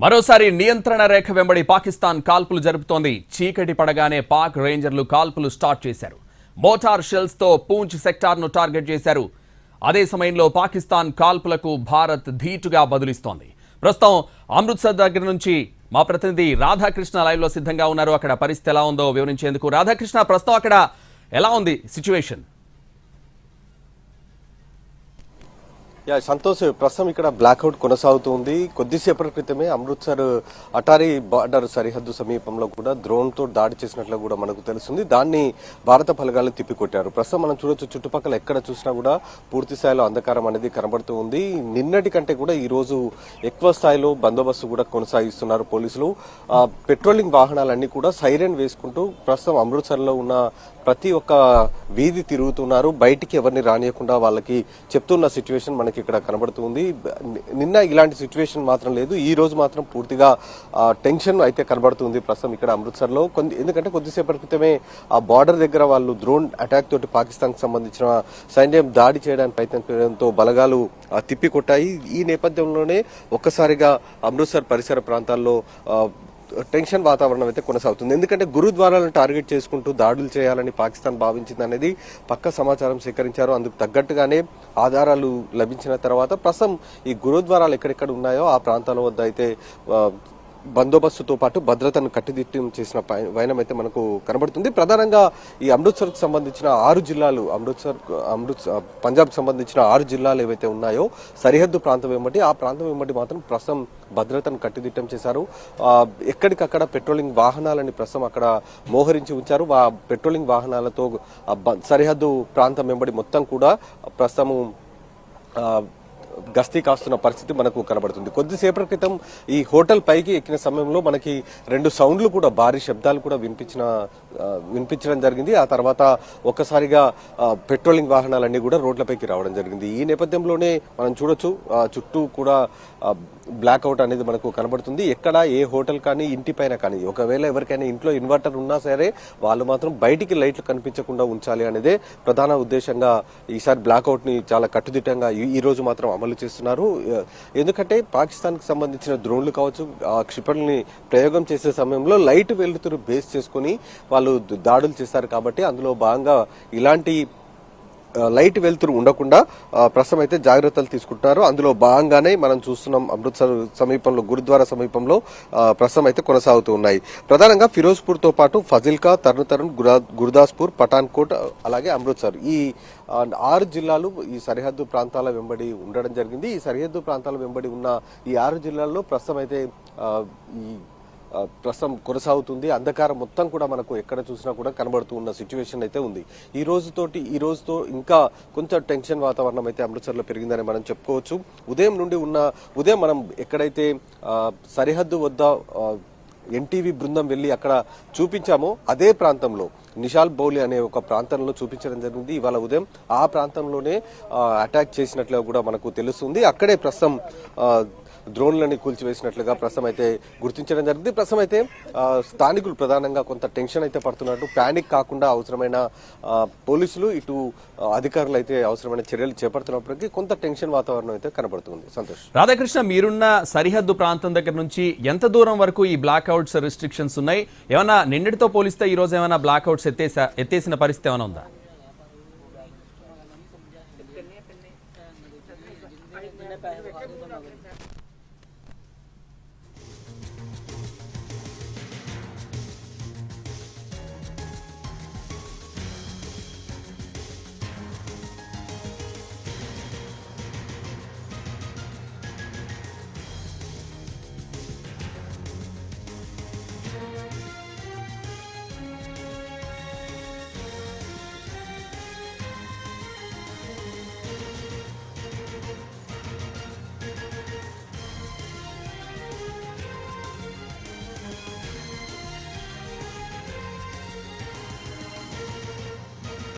మరోసారి నియంత్రణ రేఖ వెంబడి పాకిస్తాన్ కాల్పులు జరుపుతోంది. చీకటి పడగానే పాక్ రేంజర్లు కాల్పులు స్టార్ట్ చేశారు. మోటార్ షెల్స్ తో పూంచ్ సెక్టార్ ను టార్గెట్ చేశారు. అదే సమయంలో పాకిస్తాన్ కాల్పులకు భారత్ ధీటుగా బదులిస్తోంది. ప్రస్తుతం అమృత్సర్ దగ్గర నుంచి మా ప్రతినిధి రాధాకృష్ణ లైవ్ లో సిద్ధంగా ఉన్నారు. అక్కడ పరిస్థితి ఎలా ఉందో వివరించేందుకు రాధాకృష్ణ, ప్రస్తుతం అక్కడ ఎలా ఉంది సిచ్యువేషన్? సంతోష్, ప్రస్తుతం ఇక్కడ బ్లాక్అవుట్ కొనసాగుతుంది. కొద్దిసేపటి క్రితమే అమృత్సర్ అటారీ బార్డర్ సరిహద్దు సమీపంలో కూడా డ్రోన్ తో దాడి చేసినట్లు కూడా మనకు తెలుస్తుంది. దాన్ని భారత బలగాలు తిప్పికొట్టారు. ప్రస్తుతం మనం చూడొచ్చు, చుట్టుపక్కల ఎక్కడ చూసినా కూడా పూర్తి స్థాయిలో అంధకారం అనేది కనబడుతూ ఉంది. నిన్నటి కంటే కూడా ఈ రోజు ఎక్కువ స్థాయిలో బందోబస్తు కూడా కొనసాగిస్తున్నారు పోలీసులు. పెట్రోలింగ్ వాహనాలన్నీ కూడా సైరన్ వేసుకుంటూ ప్రస్తుతం అమృత్సర్ లో ఉన్న ప్రతి ఒక్క వీధి తిరుగుతున్నారు. బయటికి ఎవరిని రానియకుండా వాళ్ళకి చెప్తున్న సిచ్యువేషన్ మనకి ఇక్కడ కనబడుతుంది. నిన్న ఇలాంటి సిచ్యువేషన్ మాత్రం లేదు. ఈ రోజు మాత్రం పూర్తిగా టెన్షన్ అయితే కనబడుతుంది ప్రస్తుతం ఇక్కడ అమృత్సర్ లో. ఎందుకంటే కొద్దిసేపటి క్రితమే ఆ బార్డర్ దగ్గర వాళ్ళు డ్రోన్ అటాక్ తోటి పాకిస్తాన్ కి సంబంధించిన సైన్యం దాడి చేయడానికి ప్రయత్నం చేయడంతో బలగాలు తిప్పికొట్టాయి. ఈ నేపథ్యంలోనే ఒక్కసారిగా అమృత్సర్ పరిసర ప్రాంతాల్లో టెన్షన్ వాతావరణం అయితే కొనసాగుతుంది. ఎందుకంటే గురుద్వారాలను టార్గెట్ చేసుకుంటూ దాడులు చేయాలని పాకిస్తాన్ భావించింది అనేది పక్క సమాచారం సేకరించారు. అందుకు తగ్గట్టుగానే ఆధారాలు లభించిన తర్వాత ప్రస్తుతం ఈ గురుద్వారాలు ఎక్కడెక్కడ ఉన్నాయో ఆ ప్రాంతాల వద్ద అయితే బందోబస్తుతో పాటు భద్రతను కట్టుదిట్టం చేసిన వైనం అయితే మనకు కనబడుతుంది. ప్రధానంగా ఈ అమృత్సర్ కు సంబంధించిన 6 జిల్లాలు, పంజాబ్ కు సంబంధించిన 6 జిల్లాలు ఏవైతే ఉన్నాయో సరిహద్దు ప్రాంతం వెంబడి, ఆ ప్రాంతం వెంబడి మాత్రం ప్రస్తుతం భద్రతను కట్టుదిట్టం చేశారు. ఎక్కడికక్కడ పెట్రోలింగ్ వాహనాలని ప్రస్తుతం అక్కడ మోహరించి ఉంచారు. పెట్రోలింగ్ వాహనాలతో సరిహద్దు ప్రాంతం వెంబడి మొత్తం కూడా ప్రస్తుతము గస్తీ కాస్తున్న పరిస్థితి మనకు కనబడుతుంది. కొద్దిసేపటి క్రితం ఈ హోటల్ పైకి ఎక్కిన సమయంలో మనకి 2 సౌండ్లు కూడా, భారీ శబ్దాలు కూడా వినిపించడం జరిగింది. ఆ తర్వాత ఒక్కసారిగా పెట్రోలింగ్ వాహనాలన్నీ కూడా రోడ్లపైకి రావడం జరిగింది. ఈ నేపథ్యంలోనే మనం చూడొచ్చు, చుట్టూ కూడా బ్లాక్అవుట్ అనేది మనకు కనబడుతుంది. ఎక్కడ ఏ హోటల్ కానీ ఇంటి పైన కానీ ఒకవేళ ఎవరికైనా ఇంట్లో ఇన్వర్టర్ ఉన్నా సరే వాళ్ళు మాత్రం బయటికి లైట్లు కనిపించకుండా ఉంచాలి అనేదే ప్రధాన ఉద్దేశంగా ఈసారి బ్లాక్అవుట్ ని చాలా కట్టుదిట్టంగా ఈ రోజు మాత్రం అమలు చేస్తున్నారు. ఎందుకంటే పాకిస్తాన్ కి సంబంధించిన డ్రోన్లు కావచ్చు, క్షిపణుల్ని ప్రయోగం చేసే సమయంలో లైట్ వెలుతురు బేస్ చేసుకుని వాళ్ళు దాడులు చేస్తారు. కాబట్టి అందులో భాగంగా ఇలాంటి లైట్ వెలుతురు ఉండకుండా ప్రస్తుతం అయితే జాగ్రత్తలు తీసుకుంటున్నారు. అందులో భాగంగానే మనం చూస్తున్నాం అమృత్సర్ సమీపంలో, గురుద్వారా సమీపంలో ప్రస్తుతం అయితే కొనసాగుతూ ఉన్నాయి. ప్రధానంగా ఫిరోజ్పూర్ తో పాటు ఫజిల్కా, తరుణ్, గుర్దాస్పూర్, పఠాన్కోట్ అలాగే అమృత్సర్, ఈ 6 జిల్లాలు ఈ సరిహద్దు ప్రాంతాల వెంబడి ఉండడం జరిగింది. ఈ సరిహద్దు ప్రాంతాల వెంబడి ఉన్న ఈ 6 జిల్లాల్లో ప్రస్తుతం అయితే ప్రస్తుతం కొనసాగుతుంది. అంధకారం మొత్తం కూడా మనకు ఎక్కడ చూసినా కూడా కనబడుతూ ఉన్న సిచ్యువేషన్ అయితే ఉంది. ఈ రోజుతో ఇంకా కొంచెం టెన్షన్ వాతావరణం అయితే అమృత్సర్ లో పెరిగిందని మనం చెప్పుకోవచ్చు. ఉదయం మనం ఎక్కడైతే సరిహద్దు వద్ద ఎన్టీవీ బృందం వెళ్లి అక్కడ చూపించామో అదే ప్రాంతంలో నిషాల్ బౌలి అనే ఒక ప్రాంతంలో చూపించడం జరిగింది. ఇవాళ ఉదయం ఆ ప్రాంతంలోనే అటాక్ చేసినట్లుగా కూడా మనకు తెలుస్తుంది. అక్కడే ప్రస్తుతం డ్రోన్లని కూల్చివేసినట్లుగా ప్రస్తుతం అయితే గుర్తించడం జరిగింది. ప్రస్తుతం అయితే స్థానికులు ప్రధానంగా కొంత టెన్షన్ అయితే పడుతున్నట్టు, ప్యానిక్ కాకుండా అవసరమైన పోలీసులు, ఇటు అధికారులు అయితే అవసరమైన చర్యలు చేపడుతున్నప్పటికీ కొంత టెన్షన్ వాతావరణం అయితే కనబడుతుంది. సంతోష్. రాధాకృష్ణ, మీరున్న సరిహద్దు ప్రాంతం దగ్గర నుంచి ఎంత దూరం వరకు ఈ బ్లాక్అవుట్స్ రిస్ట్రిక్షన్స్ ఉన్నాయి? ఏమైనా నిన్నటితో పోలిస్తే ఈ రోజు ఏమైనా బ్లాక్అవుట్స్ ఎత్తేసిన పరిస్థితి ఏమైనా ఉందా?